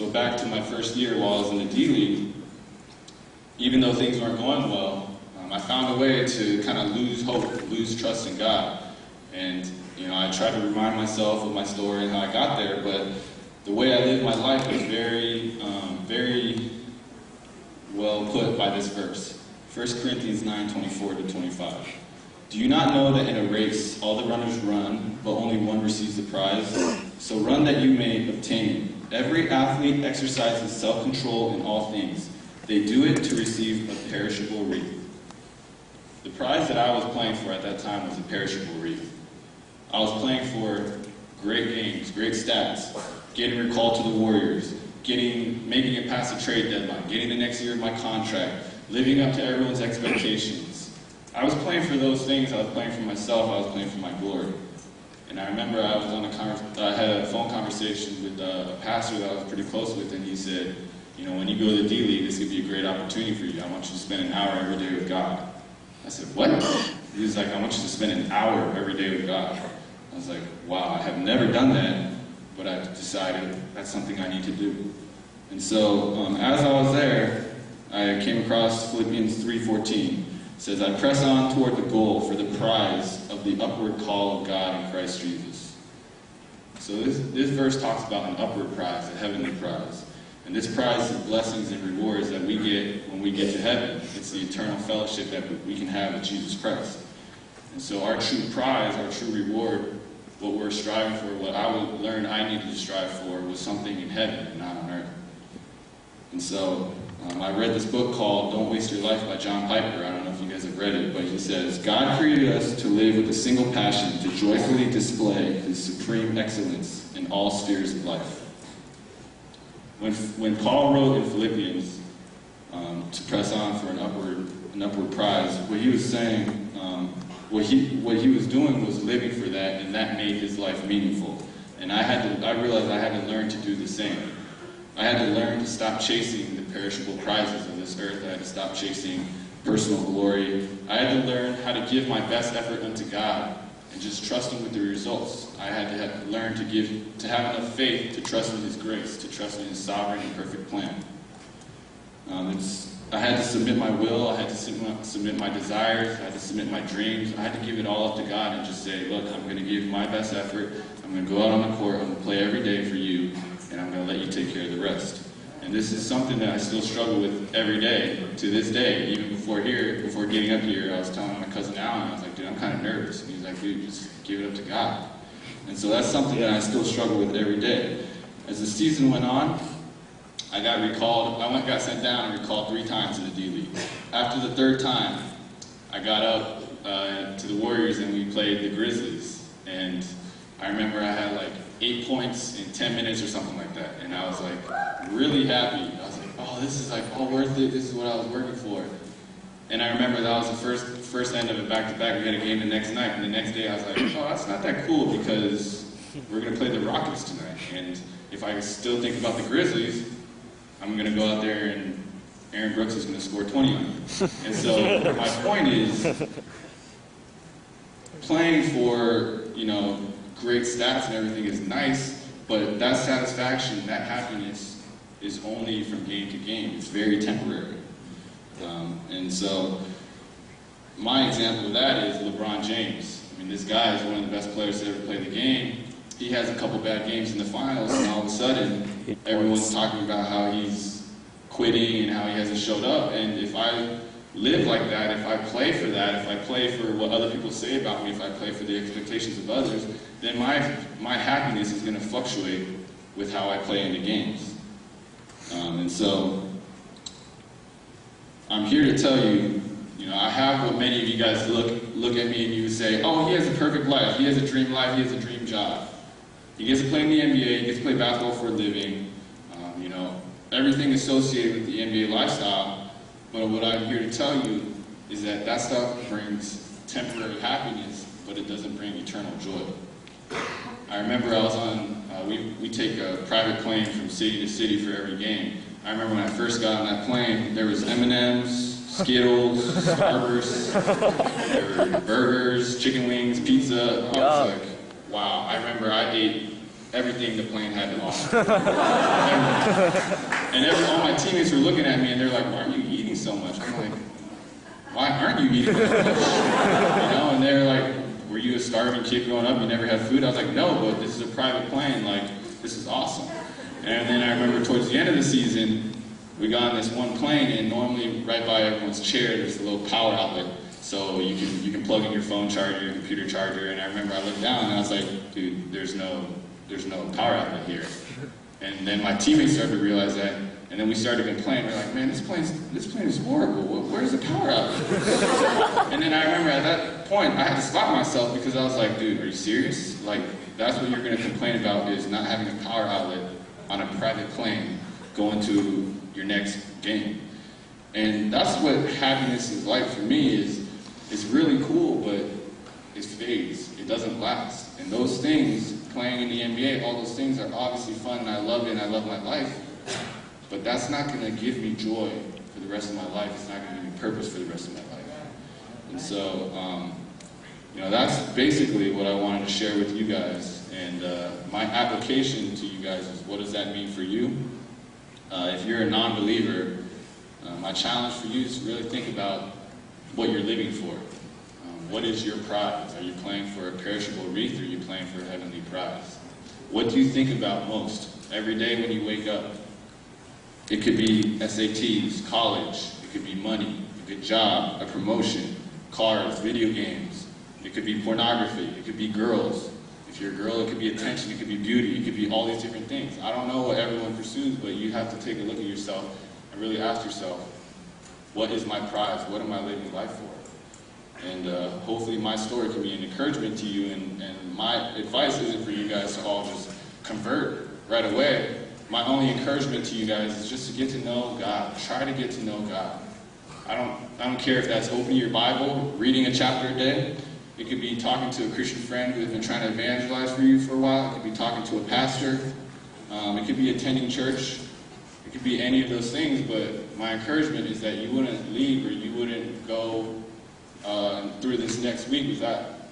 So back to my first year while I was in the D-League, even though things weren't going well, I found a way to kind of lose hope, lose trust in God. And I tried to remind myself of my story and how I got there, but the way I lived my life was very well put by this verse. 1 Corinthians 9:24-25. Do you not know that in a race all the runners run, but only one receives the prize? So run that you may obtain it. Every athlete exercises self-control in all things. They do it to receive a perishable wreath. The prize that I was playing for at that time was a perishable wreath. I was playing for great games, great stats, getting recalled to the Warriors, making it past the trade deadline, getting the next year of my contract, living up to everyone's expectations. I was playing for those things. I was playing for myself. I was playing for my glory. And I remember I had a phone conversation with a pastor that I was pretty close with, and he said, when you go to the D-League, this could be a great opportunity for you. I want you to spend an hour every day with God. I said, what? He was like, I want you to spend an hour every day with God. I was like, wow, I have never done that, but I've decided that's something I need to do. And so as I was there, I came across Philippians 3:14. It says, I press on toward the goal for the prize of the upward call of God in Christ Jesus. So this verse talks about an upward prize, a heavenly prize. And this prize is blessings and rewards that we get when we get to heaven. It's the eternal fellowship that we can have with Jesus Christ. And so our true prize, our true reward, what we're striving for, what I learned I needed to strive for, was something in heaven and not on earth. And so I read this book called Don't Waste Your Life by John Piper. I don't know if you guys have read it, but he says, God created us to live with a single passion, to joyfully display His supreme excellence in all spheres of life. When Paul wrote in Philippians to press on for an upward prize, what he was saying, what he was doing was living for that, and that made his life meaningful. And I realized I had to learn to do the same. I had to learn to stop chasing the perishable prizes of this earth. I had to stop chasing personal glory. I had to learn how to give my best effort unto God and just trust Him with the results. I had to learn to have enough faith to trust in His grace, to trust in His sovereign and perfect plan. I had to submit my will, I had to submit my desires, I had to submit my dreams. I had to give it all up to God and just say, look, I'm going to give my best effort. I'm going to go out on the court, I'm going to play every day for you, and I'm going to let you take care of the rest. And this is something that I still struggle with every day, to this day. Even before getting up here, I was telling my cousin Alan, I was like, dude, I'm kind of nervous. And he's like, dude, just give it up to God. And so that's something that I still struggle with every day. As the season went on, I got recalled. Got sent down and recalled 3 times in the D-League. After the 3rd time, I got up to the Warriors and we played the Grizzlies. And I remember I had like 8 points in 10 minutes or something like that. And I was like really happy. I was like, oh, this is like all worth it. This is what I was working for. And I remember that was the first end of it back-to-back. We had a game the next night. And the next day I was like, oh, that's not that cool because we're going to play the Rockets tonight. And if I still think about the Grizzlies, I'm going to go out there and Aaron Brooks is going to score 20 on you. And so my point is, playing for, great stats and everything is nice, but that satisfaction, that happiness is only from game to game. It's very temporary. And so my example of that is LeBron James. I mean, this guy is one of the best players to ever play the game. He has a couple bad games in the finals, and all of a sudden, everyone's talking about how he's quitting and how he hasn't showed up. And if I live like that, if I play for that, if I play for what other people say about me, if I play for the expectations of others, then my happiness is going to fluctuate with how I play in the games. And so I'm here to tell you, I have what many of you guys look at me and you would say, oh, he has a perfect life, he has a dream life, he has a dream job. He gets to play in the NBA, he gets to play basketball for a living, everything associated with the NBA lifestyle. But what I'm here to tell you is that that stuff brings temporary happiness, but it doesn't bring eternal joy. I remember I was on, we take a private plane from city to city for every game. I remember when I first got on that plane, there was M&Ms, Skittles, Starburst, there were burgers, chicken wings, pizza. I was like, wow. I remember I ate everything the plane had to offer. And all my teammates were looking at me and they're like, why are you eating so much? I'm like, why aren't you eating so much? You know, and they're like, were you a starving kid growing up? You never had food? I was like, no, but this is a private plane. Like, this is awesome. And then I remember towards the end of the season, we got on this one plane, and normally right by everyone's chair, there's a little power outlet. So you can plug in your phone charger, your computer charger. And I remember I looked down and I was like, dude, there's no power outlet here. And then my teammates started to realize that. And then we started to complain. We're like, man, this plane is horrible. Where's the power outlet? And then I remember at that point, I had to stop myself because I was like, dude, are you serious? Like, that's what you're going to complain about, is not having a power outlet on a private plane going to your next game. And that's what happiness is like for me. Is it's really cool, but it fades. It doesn't last. And those things, playing in the NBA, all those things are obviously fun, and I love it, and I love my life. But that's not going to give me joy for the rest of my life. It's not going to give me purpose for the rest of my life. And so, you know, that's basically what I wanted to share with you guys. And my application to you guys is, what does that mean for you? If you're a non-believer, my challenge for you is to really think about what you're living for. What is your prize? Are you playing for a perishable wreath, or are you playing for a heavenly prize? What do you think about most every day when you wake up? It could be SATs, college, it could be money, a good job, a promotion, cars, video games. It could be pornography, it could be girls. If you're a girl, it could be attention, it could be beauty, it could be all these different things. I don't know what everyone pursues, but you have to take a look at yourself and really ask yourself, what is my prize? What am I living life for? And hopefully my story can be an encouragement to you, and my advice isn't for you guys to all just convert right away. My only encouragement to you guys is just to get to know God. Try to get to know God. I don't care if that's opening your Bible, reading a chapter a day. It could be talking to a Christian friend who has been trying to evangelize for you for a while. It could be talking to a pastor. It could be attending church. It could be any of those things, but my encouragement is that you wouldn't leave, or you wouldn't go through this next week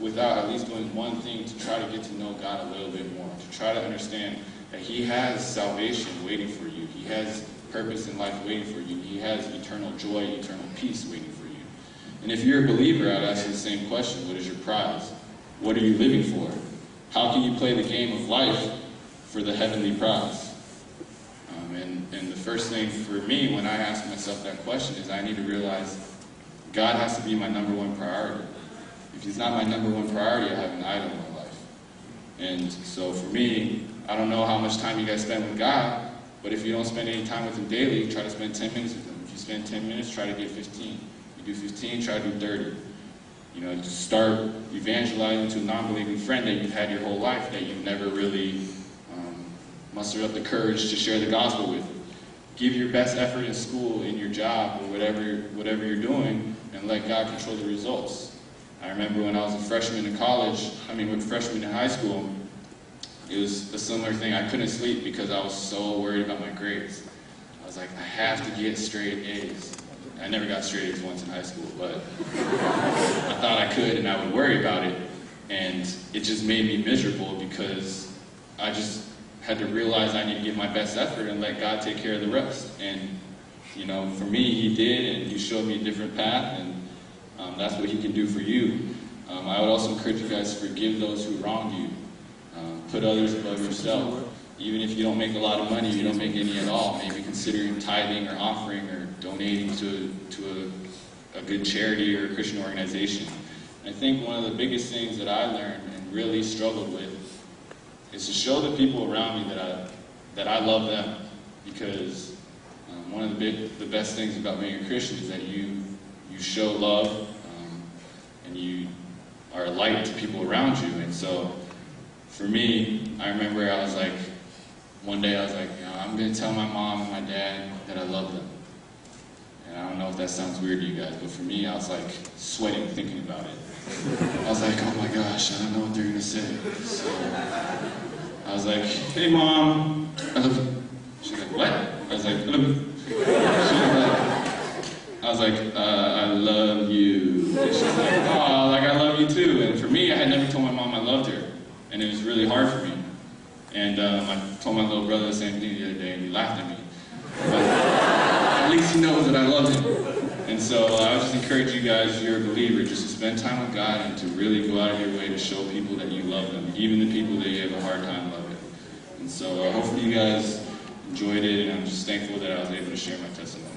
without at least doing one thing to try to get to know God a little bit more, to try to understand that He has salvation waiting for you. He has purpose in life waiting for you. He has eternal joy, eternal peace waiting for you. And if you're a believer, I'd ask you the same question. What is your prize? What are you living for? How can you play the game of life for the heavenly prize? And the first thing for me when I ask myself that question is I need to realize God has to be my number one priority. If He's not my number one priority, I have an idol in my life. And so for me, I don't know how much time you guys spend with God, but if you don't spend any time with Him daily, try to spend 10 minutes with Him. If you spend 10 minutes, try to get 15. If you do 15, try to do 30. You know, just start evangelizing to a non-believing friend that you've had your whole life that you've never really mustered up the courage to share the gospel with. Give your best effort in school, in your job, or whatever you're doing, and let God control the results. I remember when I was a freshman in freshman in high school, it was a similar thing. I couldn't sleep because I was so worried about my grades. I was like, I have to get straight A's. I never got straight A's once in high school, but I thought I could, and I would worry about it, and it just made me miserable because I just had to realize I need to give my best effort and let God take care of the rest. And, you know, for me, He did, and He showed me a different path, and that's what He can do for you. I would also encourage you guys to forgive those who wronged you. Put others above yourself. Even if you don't make a lot of money, you don't make any at all, maybe considering tithing or offering or donating to a good charity or a Christian organization. And I think one of the biggest things that I learned and really struggled with is to show the people around me that I love them, because one of the best things about being a Christian is that you show love and you are a light to people around you. And so for me, I remember one day I was like, you know, I'm going to tell my mom and my dad that I love them. And I don't know if that sounds weird to you guys, but for me, I was like sweating thinking about it. I was like, oh my gosh, I don't know what they're going to say. So I was like, hey Mom, I love you. She's like, what? I was like, I love you. I was like, I love you. And she's like, oh, like I love you too. And for me, I had never told my mom I loved her. And it was really hard for me. And I told my little brother the same thing the other day, and he laughed at me. But at least he knows that I love him. And so I would just encourage you guys, if you're a believer, just to spend time with God and to really go out of your way to show people that you love them, even the people that you have a hard time loving. And so hopefully you guys enjoyed it, and I'm just thankful that I was able to share my testimony.